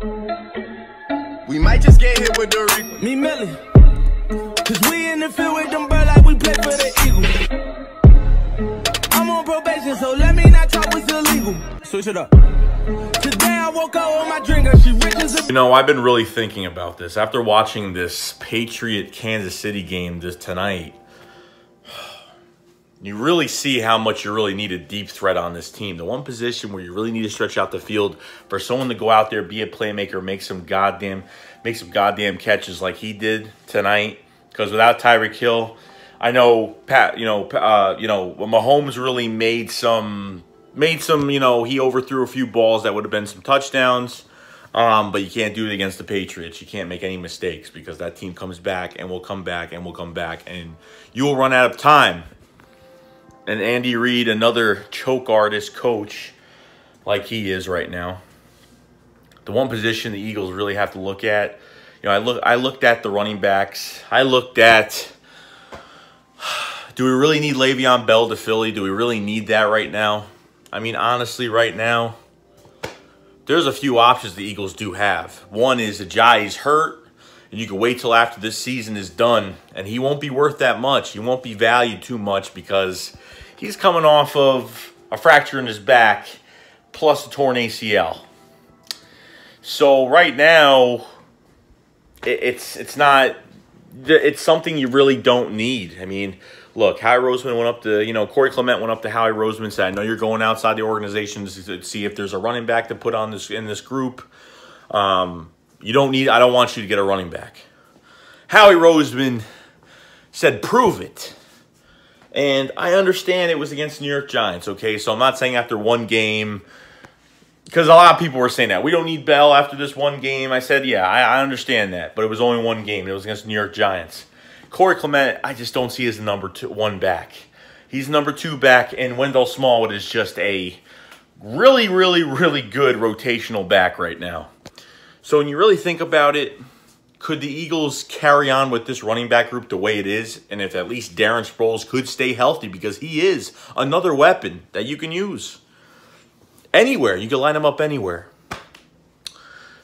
We might just get hit with the Rico. Me Millie. Cause we in the field with them birds like we play for the Eagles. I'm on probation, so let me not talk what's illegal. Switch it up. Today I woke up with my drinker, she rich as a... You know, I've been really thinking about this. After watching this Patriot-Kansas City game tonight, you really see how much you really need a deep threat on this team. The one position where you really need to stretch out the field for someone to go out there, be a playmaker, make some goddamn catches like he did tonight. Because without Tyreek Hill, I know Mahomes really made some. He overthrew a few balls that would have been some touchdowns. But you can't do it against the Patriots. You can't make any mistakes because that team comes back and will come back and will come back, and you will run out of time. And Andy Reid, another choke artist coach like he is right now. The one position the Eagles really have to look at, I looked at the running backs. I looked at, do we really need Le'Veon Bell to Philly? Do we really need that right now? I mean, honestly, right now, there's a few options the Eagles do have. One is Ajayi's hurt, and you can wait till after this season is done, and he won't be worth that much. He won't be valued too much because he's coming off of a fracture in his back plus a torn ACL. So right now, it's something you really don't need. I mean, look, Howie Roseman went up to, Corey Clement went up to Howie Roseman and said, I know you're going outside the organization to see if there's a running back to put on in this group. I don't want you to get a running back. Howie Roseman said, prove it. And I understand it was against the New York Giants, okay? So I'm not saying after one game, because a lot of people were saying that. We don't need Bell after this one game. I said, yeah, I understand that. But it was only one game. It was against the New York Giants. Corey Clement, I just don't see as the number one back. He's number 2 back, and Wendell Smallwood is just a really, really, really good rotational back right now. So when you really think about it, could the Eagles carry on with this running back group the way it is? And if at least Darren Sproles could stay healthy, because he is another weapon that you can use anywhere. You can line him up anywhere.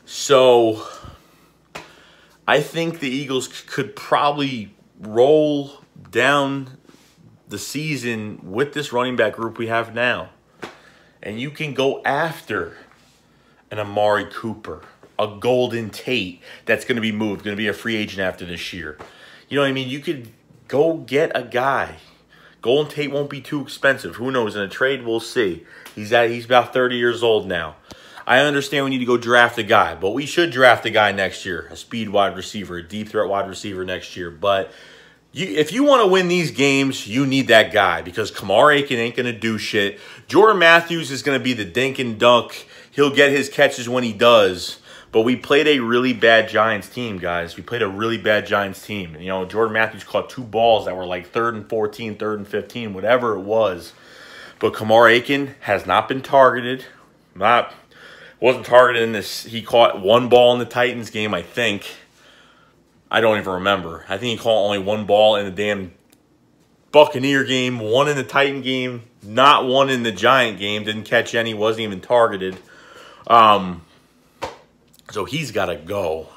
So I think the Eagles could probably roll down the season with this running back group we have now. And you can go after an Amari Cooper, a Golden Tate that's going to be moved, going to be a free agent after this year. You know what I mean? You could go get a guy. Golden Tate won't be too expensive. Who knows? In a trade, we'll see. He's about 30 years old now. I understand we need to go draft a guy, but we should draft a guy next year, a speed wide receiver, a deep threat wide receiver next year. But if you want to win these games, you need that guy because Kamar Aiken ain't going to do shit. Jordan Matthews is going to be the dink and dunk. He'll get his catches when he does. But we played a really bad Giants team, guys. We played a really bad Giants team. Jordan Matthews caught 2 balls that were like 3rd and 14, 3rd and 15, whatever it was. But Kamar Aiken has not been targeted. Wasn't targeted in this. He caught 1 ball in the Titans game, I think. I don't even remember. I think he caught only 1 ball in the damn Buccaneer game, 1 in the Titan game, not 1 in the Giant game. Didn't catch any, wasn't even targeted. So he's got to go.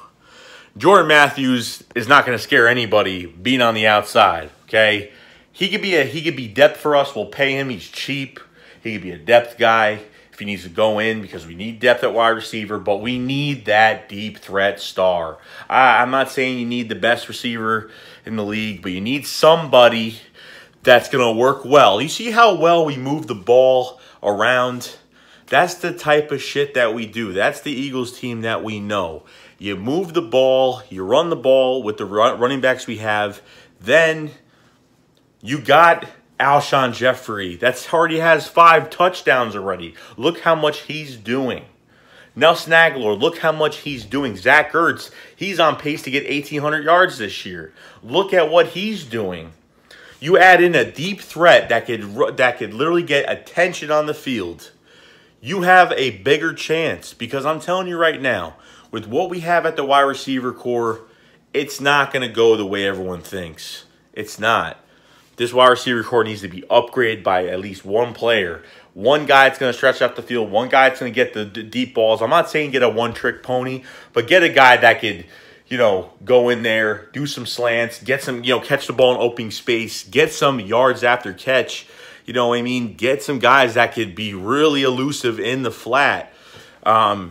Jordan Matthews is not going to scare anybody being on the outside, okay? He could be depth for us. We'll pay him. He's cheap. He could be a depth guy if he needs to go in because we need depth at wide receiver, but we need that deep threat star. I'm not saying you need the best receiver in the league, but you need somebody that's going to work well. You see how well we move the ball around? That's the type of shit that we do. That's the Eagles team that we know. You move the ball, you run the ball with the running backs we have, then you got Alshon Jeffrey. That's already has 5 touchdowns already. Look how much he's doing. Nelson Aguilar, look how much he's doing. Zach Ertz, he's on pace to get 1,800 yards this year. Look at what he's doing. You add in a deep threat that could literally get attention on the field. You have a bigger chance because I'm telling you right now, with what we have at the wide receiver core, it's not going to go the way everyone thinks. It's not. This wide receiver core needs to be upgraded by at least one player. One guy that's going to stretch out the field. One guy that's going to get the deep balls. I'm not saying get a one-trick pony, but get a guy that could, go in there, do some slants, get some, catch the ball in open space, get some yards after catch. You know what I mean? Get some guys that could be really elusive in the flat and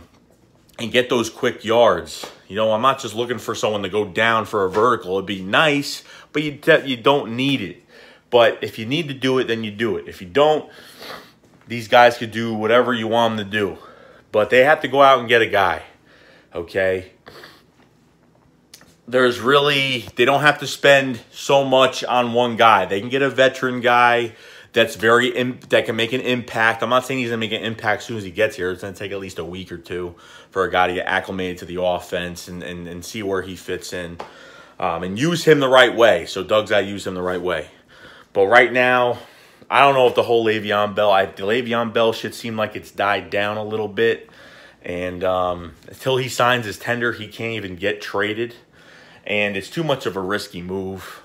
get those quick yards. I'm not just looking for someone to go down for a vertical. It'd be nice, but you don't need it. But if you need to do it, then you do it. If you don't, these guys could do whatever you want them to do. But they have to go out and get a guy, okay? They don't have to spend so much on one guy. They can get a veteran guy that can make an impact. I'm not saying he's going to make an impact as soon as he gets here. It's going to take at least a week or two for a guy to get acclimated to the offense and see where he fits in and use him the right way. So Doug's got to use him the right way. But right now, I don't know if the whole Le'Veon Bell shit seemed like it's died down a little bit. And until he signs his tender, he can't even get traded. And it's too much of a risky move.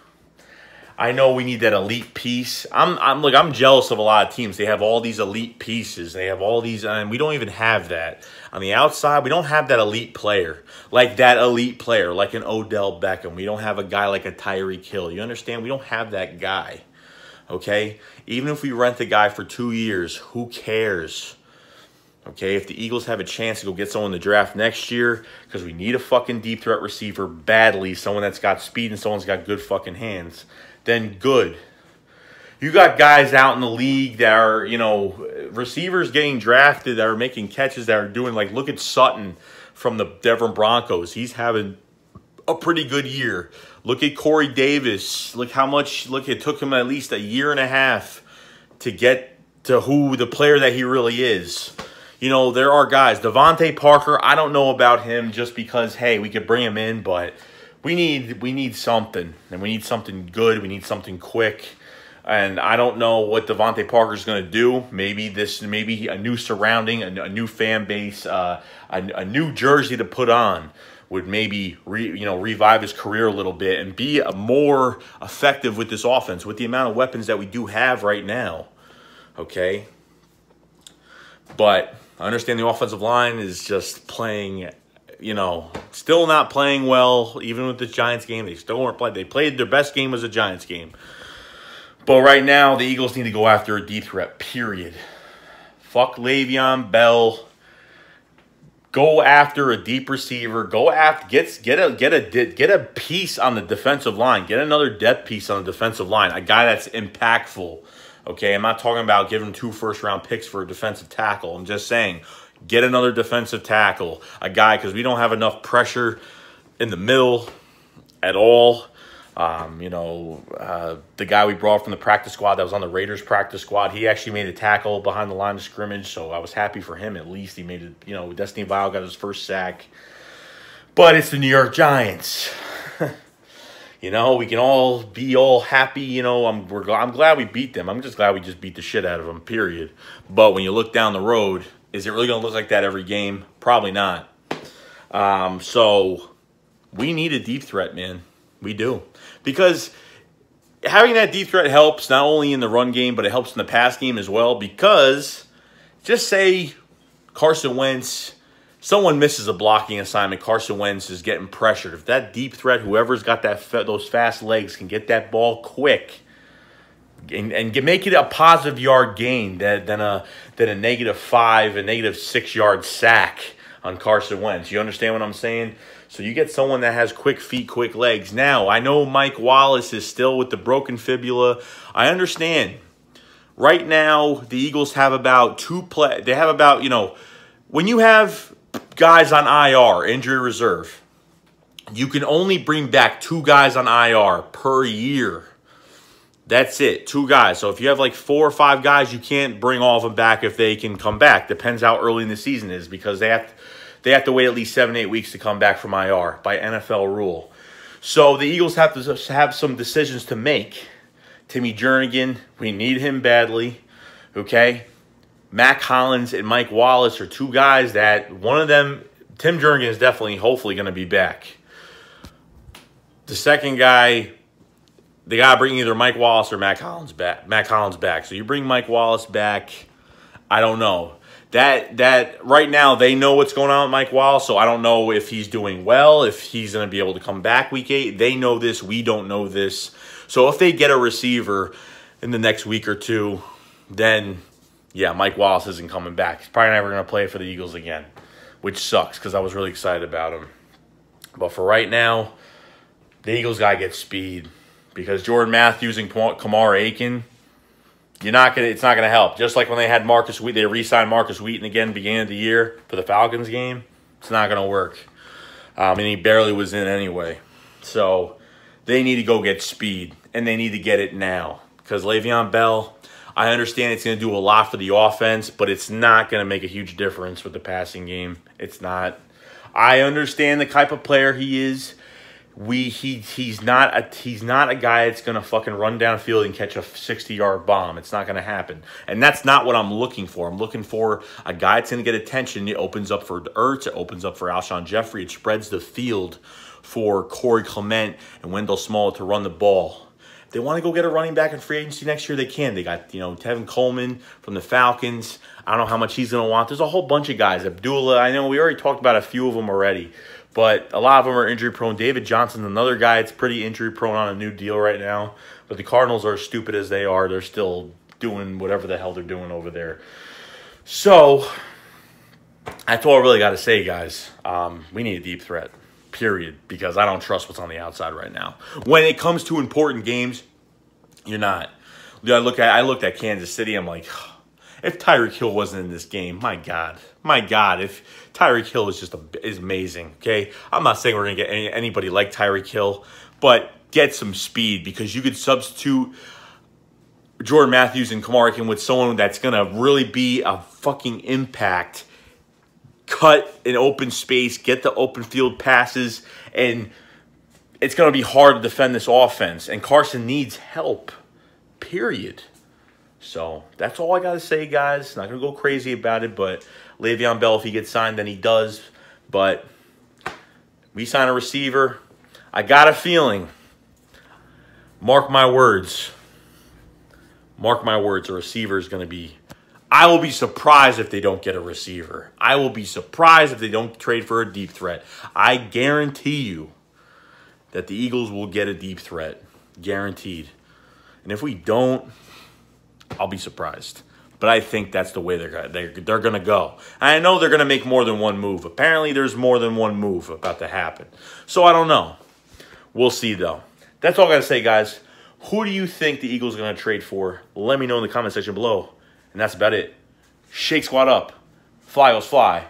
I know we need that elite piece. I'm jealous of a lot of teams. They have all these elite pieces. They have all these, and we don't even have that. On the outside, we don't have that elite player. Like an Odell Beckham. We don't have a guy like a Tyreek Hill. You understand? We don't have that guy. Okay? Even if we rent the guy for 2 years, who cares? Okay, if the Eagles have a chance to go get someone in the draft next year, because we need a fucking deep threat receiver badly, someone that's got speed and someone's got good fucking hands, then good. You got guys out in the league that are, receivers getting drafted that are making catches that are doing, like, look at Sutton from the Denver Broncos. He's having a pretty good year. Look at Corey Davis. Look, it took him at least a year and a half to get to who the player that he really is. There are guys. Devontae Parker, I don't know about him just because, hey, we could bring him in, but we need something. And we need something good. We need something quick. And I don't know what Devontae Parker's going to do. Maybe a new surrounding, a new fan base, a new jersey to put on would maybe revive his career a little bit and be more effective with this offense, with the amount of weapons that we do have right now. Okay? But I understand the offensive line is just playing, still not playing well. Even with the Giants game, they still weren't playing. They played their best game was a Giants game. But right now, the Eagles need to go after a deep threat, period. Fuck Le'Veon Bell. Go after a deep receiver. Go after get a piece on the defensive line. Get another depth piece on the defensive line. A guy that's impactful. Okay, I'm not talking about giving 2 first-round picks for a defensive tackle. I'm just saying, get another defensive tackle. A guy, because we don't have enough pressure in the middle at all. The guy we brought from the practice squad that was on the Raiders practice squad, he actually made a tackle behind the line of scrimmage, so I was happy for him at least. He made it, Destiny Vile got his first sack. But it's the New York Giants. We can all be all happy. I'm glad we beat them. I'm just glad we just beat the shit out of them, period. But when you look down the road, is it really going to look like that every game? Probably not. So we need a deep threat, man. We do. Because having that deep threat helps not only in the run game, but it helps in the pass game as well. Because just say Carson Wentz, someone misses a blocking assignment, Carson Wentz is getting pressured. If that deep threat, whoever's got those fast legs, can get that ball quick and make it a positive yard gain than a -5, a -6 yard sack on Carson Wentz. You understand what I'm saying? So you get someone that has quick feet, quick legs. Now, I know Mike Wallace is still with the broken fibula. I understand. Right now, the Eagles have about when you have guys on IR, injury reserve, you can only bring back 2 guys on IR per year. That's it, 2 guys. So if you have like 4 or 5 guys, you can't bring all of them back if they can come back. Depends how early in the season is, because they have to wait at least 7-8 weeks to come back from IR by NFL rule. So the Eagles have to have some decisions to make. Timmy Jernigan, we need him badly, okay? Mac Hollins and Mike Wallace are 2 guys that one of them, Tim Jernigan, is definitely, hopefully, going to be back. The second guy, they got to bring either Mike Wallace or Matt Collins back. So you bring Mike Wallace back, I don't know. That right now, they know what's going on with Mike Wallace, so I don't know if he's doing well, if he's going to be able to come back week 8. They know this. We don't know this. So if they get a receiver in the next week or two, then, yeah, Mike Wallace isn't coming back. He's probably never going to play for the Eagles again, which sucks because I was really excited about him. But for right now, the Eagles got to get speed because Jordan Matthews and Kamar Aiken, it's not gonna help. Just like when they had Marcus Wheaton, they re-signed Marcus Wheaton again beginning of the year for the Falcons game. It's not gonna work. And he barely was in anyway. So they need to go get speed, and they need to get it now. Because Le'Veon Bell, I understand it's gonna do a lot for the offense, but it's not gonna make a huge difference with the passing game. It's not. I understand the type of player he is. He's not a guy that's gonna fucking run downfield and catch a 60-yard bomb. It's not gonna happen, and that's not what I'm looking for. I'm looking for a guy that's gonna get attention. It opens up for Ertz. It opens up for Alshon Jeffrey. It spreads the field for Corey Clement and Wendell Smallwood to run the ball. If they want to go get a running back in free agency next year, they can. They got Tevin Coleman from the Falcons. I don't know how much he's gonna want. There's a whole bunch of guys. Abdullah. I know we already talked about a few of them already. But a lot of them are injury-prone. David Johnson's another guy that's pretty injury-prone on a new deal right now. But the Cardinals are as stupid as they are. They're still doing whatever the hell they're doing over there. So, that's all I really got to say, guys. We need a deep threat, period, because I don't trust what's on the outside right now. When it comes to important games, you're not. I looked at Kansas City. I'm like, if Tyreek Hill wasn't in this game, my God, if Tyreek Hill is is amazing, okay? I'm not saying we're going to get anybody like Tyreek Hill, but get some speed because you could substitute Jordan Matthews and Kamar Aiken with someone that's going to really be a fucking impact, cut an open space, get the open field passes, and it's going to be hard to defend this offense. And Carson needs help, period. So that's all I got to say, guys. Not going to go crazy about it, but Le'Veon Bell, if he gets signed, then he does. But we sign a receiver. I got a feeling, mark my words, a receiver is going to be, I will be surprised if they don't get a receiver. I will be surprised if they don't trade for a deep threat. I guarantee you that the Eagles will get a deep threat. Guaranteed. And if we don't, I'll be surprised. But I think that's the way they're going to go. And I know they're going to make more than one move. Apparently, there's more than one move about to happen. So I don't know. We'll see, though. That's all I got to say, guys. Who do you think the Eagles are going to trade for? Let me know in the comment section below. And that's about it. Shake Squad up. Fly, Eagles, fly.